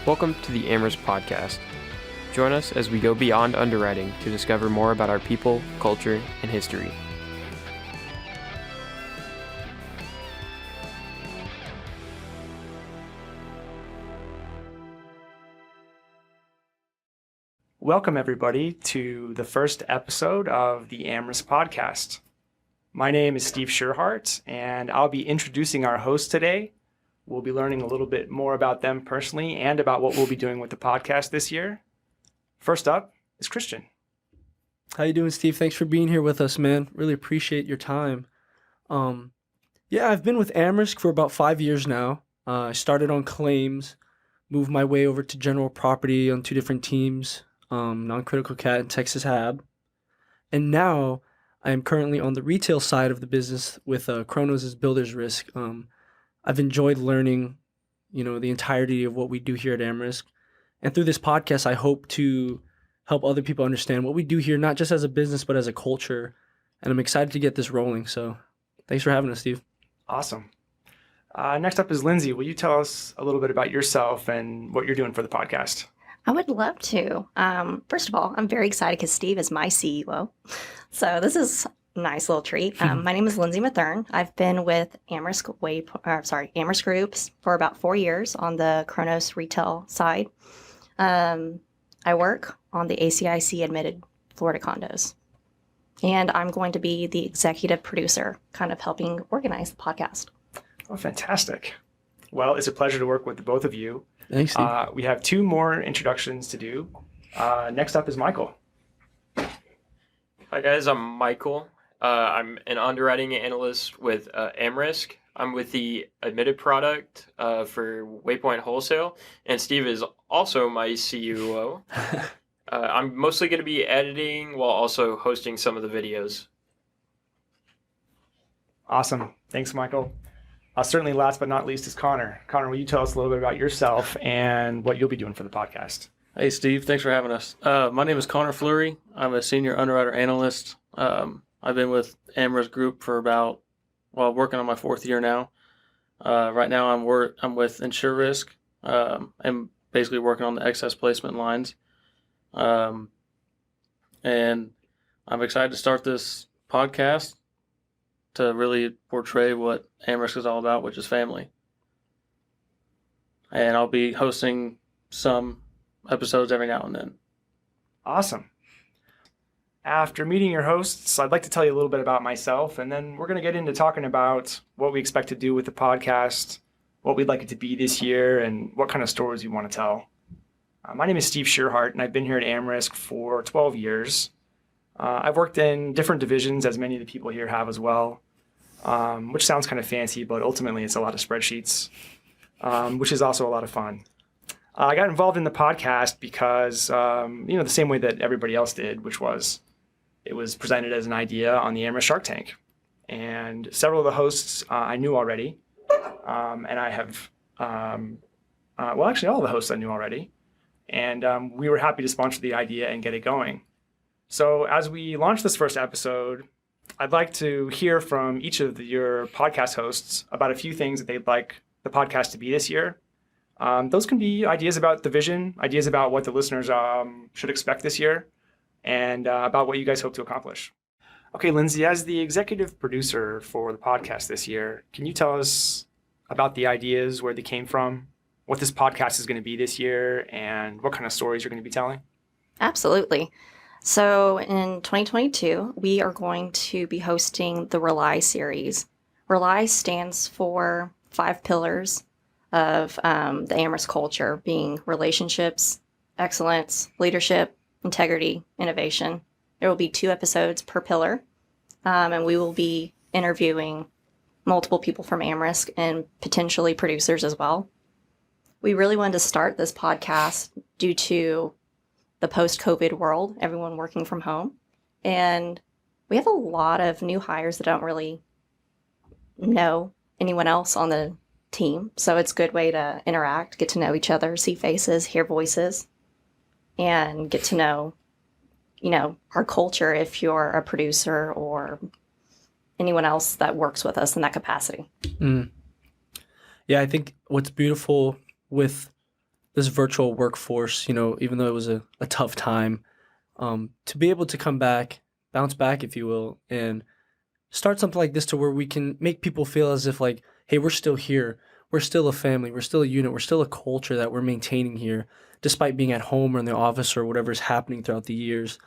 Welcome to the AmRisc Podcast. Join us as we go beyond underwriting to discover more about our people, culture, and history. Welcome, everybody, to the first episode of the AmRisc Podcast. My name is Steve Tschirhart, and I'll be introducing our hosts today. We'll be learning a little bit more about them personally and about what we'll be doing with the podcast this year. First up is Christian. How you doing, Steve? Thanks for being here with us, man. Really appreciate your time. I've been with AmRisc for about 5 years now. I started on claims, moved my way over to general property on 2 different teams, non-critical cat and Texas Hab. And now I am currently on the retail side of the business with Kronos' Builder's Risk. I've enjoyed learning, the entirety of what we do here at AmRisc. And through this podcast, I hope to help other people understand what we do here, not just as a business, but as a culture. And I'm excited to get this rolling. So thanks for having us, Steve. Awesome. Next up is Lindsay. Will you tell us a little bit about yourself and what you're doing for the podcast? I would love to. First of all, I'm very excited because Steve is my CEO. So this is a nice little treat. My name is Lindsay Mathern. I've been with AmRisc Groups for about 4 years on the Kronos retail side. I work on the ACIC admitted Florida condos. And I'm going to be the executive producer, kind of helping organize the podcast. Oh, fantastic. Well, it's a pleasure to work with the both of you. Thanks, Steve. We have 2 more introductions to do. Next up is Michael. Hi guys, I'm Michael. I'm an underwriting analyst with AmRisc. I'm with the admitted product for Waypoint Wholesale, and Steve is also my CUO. I'm mostly going to be editing while also hosting some of the videos. Awesome. Thanks, Michael. Certainly last but not least is Connor. Connor, will you tell us a little bit about yourself and what you'll be doing for the podcast? Hey, Steve. Thanks for having us. My name is Connor Fleury. I'm a senior underwriter analyst. I've been with AmRisc Group for working on my 4th year now. Right now I'm with InsureRisk. I'm basically working on the excess placement lines. And I'm excited to start this podcast to really portray what AmRisc is all about, which is family. And I'll be hosting some episodes every now and then. Awesome. After meeting your hosts, I'd like to tell you a little bit about myself, and then we're going to get into talking about what we expect to do with the podcast, what we'd like it to be this year, and what kind of stories we want to tell. My name is Steve Tschirhart, and I've been here at AmRisc for 12 years. I've worked in different divisions, as many of the people here have as well, which sounds kind of fancy, but ultimately it's a lot of spreadsheets, which is also a lot of fun. I got involved in the podcast because, the same way that everybody else did, which was it was presented as an idea on the AmRisc Shark Tank. And several of the hosts I knew already, and I have, actually all the hosts I knew already. And we were happy to sponsor the idea and get it going. So as we launch this first episode, I'd like to hear from each of your podcast hosts about a few things that they'd like the podcast to be this year. Those can be ideas about the vision, ideas about what the listeners should expect this year, and about what you guys hope to accomplish. Okay, Lindsay, as the executive producer for the podcast this year, can you tell us about the ideas, where they came from, what this podcast is going to be this year, and what kind of stories you're going to be telling? Absolutely. So in 2022, we are going to be hosting the Rely series. Rely stands for 5 pillars of the AmRisc culture, being relationships, excellence, leadership, integrity, innovation. There will be 2 episodes per pillar, and we will be interviewing multiple people from AmRisc and potentially producers as well. We really wanted to start this podcast due to the post-COVID world, everyone working from home. And we have a lot of new hires that don't really know anyone else on the team. So it's a good way to interact, get to know each other, see faces, hear voices, and get to know, our culture if you're a producer or anyone else that works with us in that capacity. Yeah, I think what's beautiful with this virtual workforce, even though it was a tough time, to be able to come back, bounce back, if you will, and start something like this to where we can make people feel as if like, hey, we're still here. We're still a family. We're still a unit. We're still a culture that we're maintaining here, despite being at home or in the office or whatever's happening throughout the years.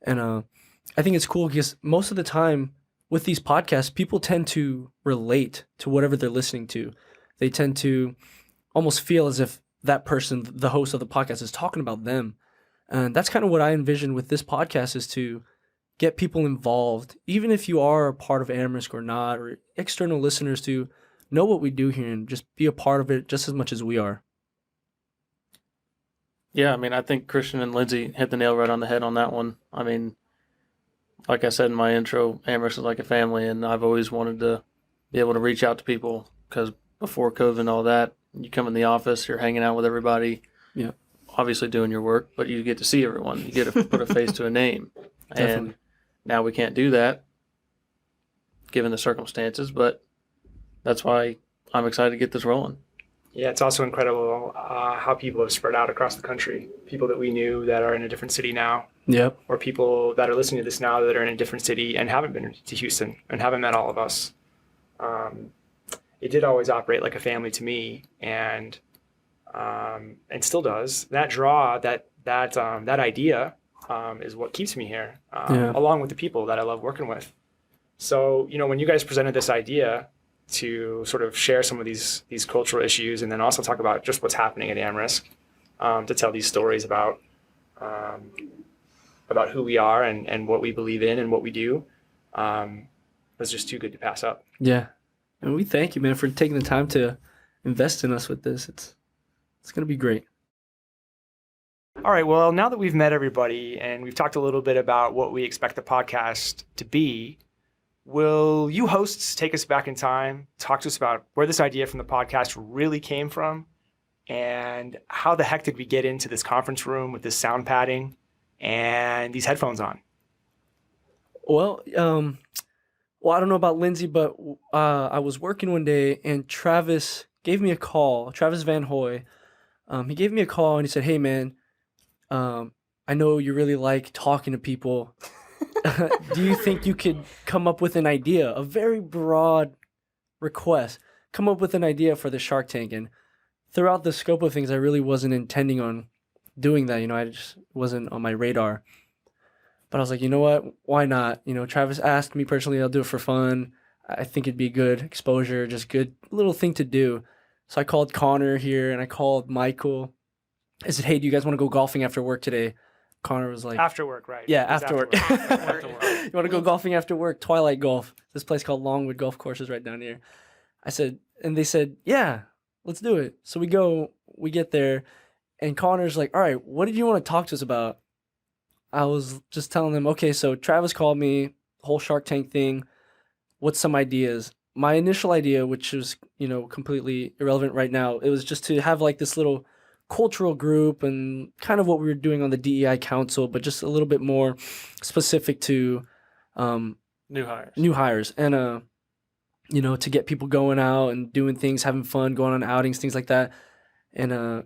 And I think it's cool because most of the time with these podcasts, people tend to relate to whatever they're listening to. They tend to almost feel as if that person, the host of the podcast, is talking about them. And that's kind of what I envision with this podcast, is to get people involved, even if you are a part of AmRisc or not, or external listeners, to know what we do here and just be a part of it just as much as we are. Yeah, I mean, I think Christian and Lindsay hit the nail right on the head on that one. I mean, like I said in my intro, AmRisc is like a family, and I've always wanted to be able to reach out to people because before COVID and all that, you come in the office, you're hanging out with everybody, Yeah. obviously doing your work, but you get to see everyone. You get to put a face to a name. Definitely. And now we can't do that given the circumstances, but that's why I'm excited to get this rolling. Yeah, it's also incredible how people have spread out across the country. People that we knew that are in a different city now, Yep. or people that are listening to this now that are in a different city and haven't been to Houston and haven't met all of us. It did always operate like a family to me, and still does. That draw, that idea is what keeps me here, along with the people that I love working with. So, when you guys presented this idea to sort of share some of these cultural issues, and then also talk about just what's happening at AmRisc, to tell these stories about who we are and what we believe in and what we do, was just too good to pass up. Yeah. And we thank you, man, for taking the time to invest in us with this. It's going to be great. All right. Well, now that we've met everybody and we've talked a little bit about what we expect the podcast to be, will you hosts take us back in time, talk to us about where this idea from the podcast really came from, and how the heck did we get into this conference room with this sound padding and these headphones on? Well, I don't know about Lindsay, but I was working one day and Travis gave me a call. Travis Van Hoy. He gave me a call and he said, "Hey, man, I know you really like talking to people. Do you think you could come up with an idea, a very broad request, come up with an idea for the Shark Tank?" And throughout the scope of things, I really wasn't intending on doing that. I just wasn't on my radar. But I was like, you know what? Why not? Travis asked me personally, I'll do it for fun. I think it'd be good exposure, just good little thing to do. So I called Connor here and I called Michael. I said, "Hey, do you guys want to go golfing after work today?" Connor was like, After work, right? "Yeah, It was after work." After work. You want to go golfing after work? Twilight Golf. This place called Longwood Golf Course is right down here. I said, and they said, "Yeah, let's do it." So we get there, and Connor's like, "All right, what did you want to talk to us about?" I was just telling them, okay, so Travis called me, whole Shark Tank thing. What's some ideas? My initial idea, which is, completely irrelevant right now, it was just to have like this little cultural group and kind of what we were doing on the DEI Council, but just a little bit more specific to New hires. And, to get people going out and doing things, having fun, going on outings, things like that. And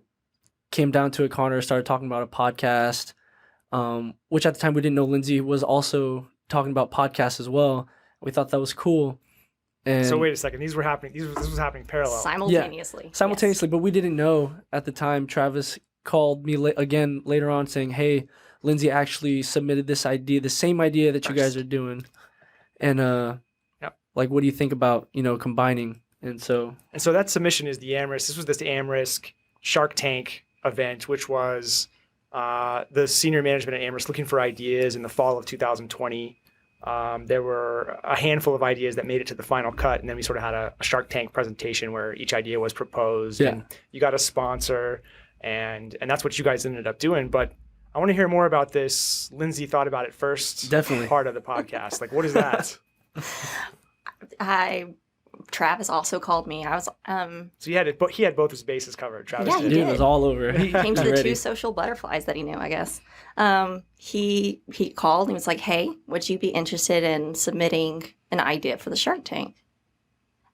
came down to it, Connor started talking about a podcast, which at the time we didn't know Lindsay was also talking about podcasts as well. We thought that was cool. And So wait a second. This was happening parallel. Simultaneously. simultaneously, but we didn't know at the time. Travis called me again later on saying, "Hey, Lindsay actually submitted this idea, the same idea that you guys are doing. And like, what do you think about, combining?" And so that submission is the AmRisc. This was this AmRisc Shark Tank event, which was the senior management at AmRisc looking for ideas in the fall of 2020. There were a handful of ideas that made it to the final cut, and then we sort of had a Shark Tank presentation where each idea was proposed, and you got a sponsor, and that's what you guys ended up doing. But I want to hear more about this. Lindsay thought about it first. Definitely. Part of the podcast. Like, what is that? Travis also called me. I was So he had both his bases covered. Travis Yeah, he did. dude did. was all over. He came to the Ready. two social butterflies that he knew, I guess. He called and he was like, "Hey, would you be interested in submitting an idea for the Shark Tank?"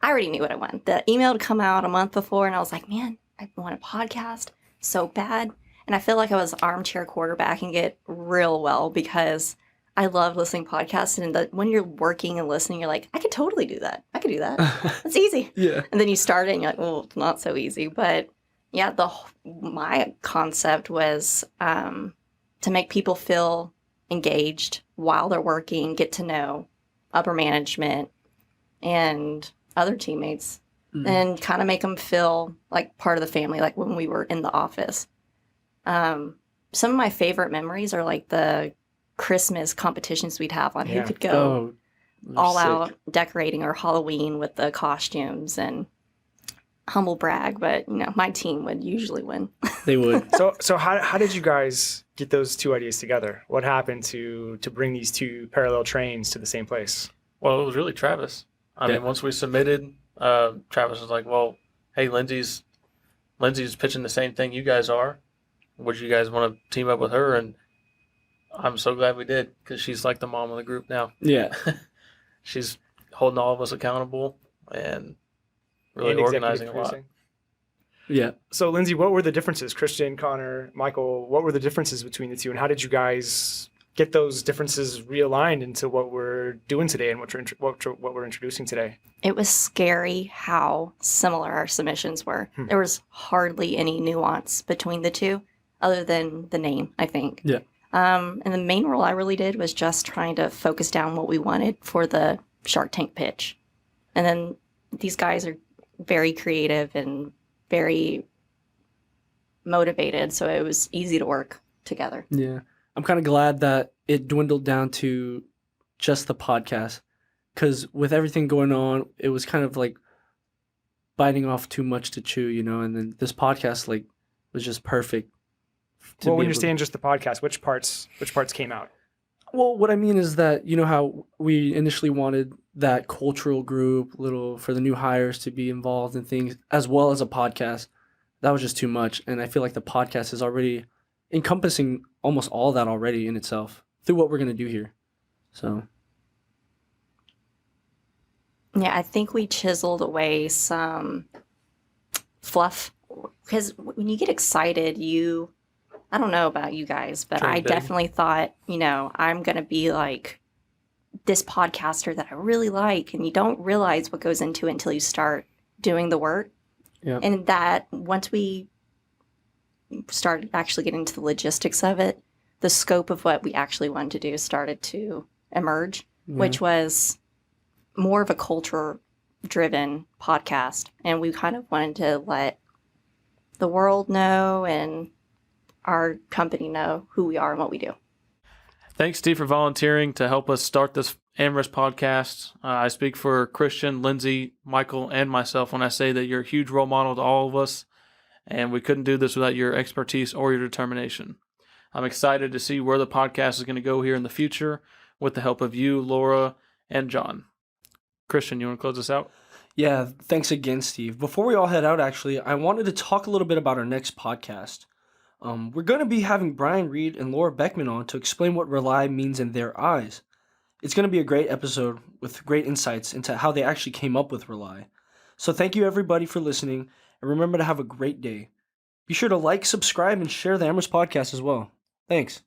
I already knew what I wanted. The email had come out a month before, and I was like, "Man, I want a podcast. so bad. And I feel like I was armchair quarterbacking it real well because I love listening to podcasts. And when you're working and listening, you're like, I could totally do that. I could do that. That's easy. Yeah. And then you start it and you're like, well, it's not so easy. But yeah, my concept was to make people feel engaged while they're working, get to know upper management and other teammates, and kind of make them feel like part of the family, like when we were in the office. Some of my favorite memories are like the Christmas competitions we'd have on who could go all out decorating or Halloween with the costumes, and humble brag, but my team would usually win. They would. So how did you guys get those two ideas together? What happened to bring these two parallel trains to the same place? Well, it was really Travis. I mean, once we submitted, Travis was like, well, hey, Lindsay's pitching the same thing you guys are. Would you guys want to team up with her? And I'm so glad we did, because she's like the mom of the group now. Yeah. She's holding all of us accountable and really organizing a lot. Yeah. So, Lindsay, what were the differences? Christian, Connor, Michael, what were the differences between the two, and how did you guys get those differences realigned into what we're doing today and what we're introducing today? It was scary how similar our submissions were. There was hardly any nuance between the two, other than the name, I think. Yeah. And the main role I really did was just trying to focus down what we wanted for the Shark Tank pitch. And then these guys are very creative and very motivated, so it was easy to work together. Yeah. I'm kind of glad that it dwindled down to just the podcast, because with everything going on, it was kind of like biting off too much to chew, and then this podcast was just perfect. Well, when you're saying just the podcast, which parts came out? Well, what I mean is that, how we initially wanted that cultural group, for the new hires to be involved in things, as well as a podcast. That was just too much. And I feel like the podcast is already encompassing almost all that already in itself through what we're going to do here. So. Yeah, I think we chiseled away some fluff, because when you get excited, I don't know about you guys, but I definitely thought, I'm going to be like this podcaster that I really like. And you don't realize what goes into it until you start doing the work. Yeah. And that once we started actually getting into the logistics of it, the scope of what we actually wanted to do started to emerge, which was more of a culture-driven podcast. And we kind of wanted to let the world know and our company know who we are and what we do. Thanks, Steve, for volunteering to help us start this AmRisc podcast. I speak for Christian, Lindsay, Michael, and myself when I say that you're a huge role model to all of us, and we couldn't do this without your expertise or your determination. I'm excited to see where the podcast is going to go here in the future with the help of you, Laura, and John. Christian, you want to close us out? Yeah, thanks again, Steve. Before we all head out, actually, I wanted to talk a little bit about our next podcast. We're going to be having Brian Reed and Laura Beckman on to explain what rely means in their eyes. It's going to be a great episode with great insights into how they actually came up with rely. So thank you, everybody, for listening, and remember to have a great day. Be sure to like, subscribe, and share the AmRisc Podcast as well. Thanks.